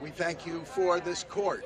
We thank you for this court,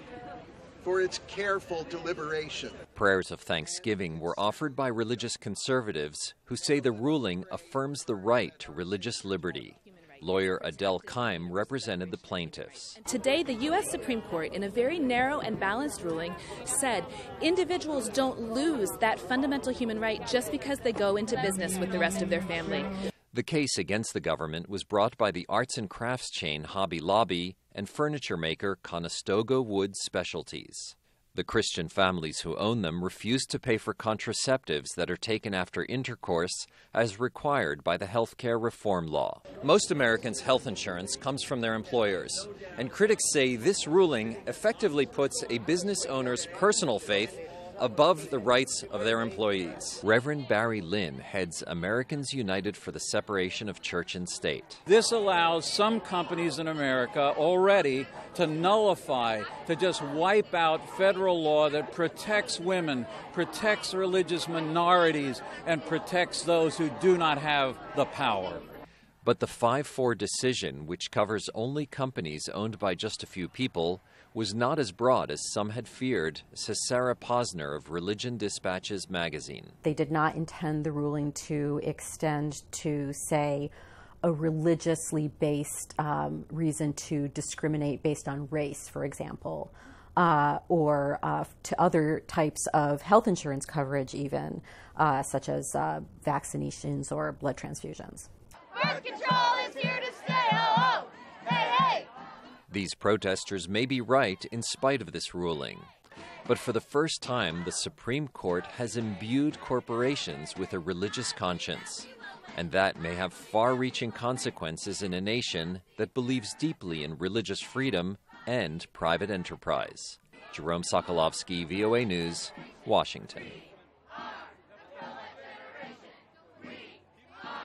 for its careful deliberation. Prayers of thanksgiving were offered by religious conservatives who say the ruling affirms the right to religious liberty. Lawyer Adele Keim represented the plaintiffs. Today, the U.S. Supreme Court, in a very narrow and balanced ruling, said individuals don't lose that fundamental human right just because they go into business with the rest of their family. The case against the government was brought by the arts and crafts chain Hobby Lobby and furniture maker Conestoga Wood Specialties. The Christian families who own them refuse to pay for contraceptives that are taken after intercourse as required by the health care reform law. Most Americans' health insurance comes from their employers, and critics say this ruling effectively puts a business owner's personal faith above the rights of their employees. Reverend Barry Lynn heads Americans United for the Separation of Church and State. This allows some companies in America already to nullify, to just wipe out federal law that protects women, protects religious minorities, and protects those who do not have the power. But the 5-4 decision, which covers only companies owned by just a few people, was not as broad as some had feared, says Sarah Posner of Religion Dispatches magazine. They did not intend the ruling to extend to, say, a religiously based reason to discriminate based on race, for example, or to other types of health insurance coverage even, such as vaccinations or blood transfusions. Birth control is here to stay, oh, oh, hey, hey! These protesters may be right in spite of this ruling. But for the first time, the Supreme Court has imbued corporations with a religious conscience. And that may have far-reaching consequences in a nation that believes deeply in religious freedom and private enterprise. Jerome Socolovsky, VOA News, Washington.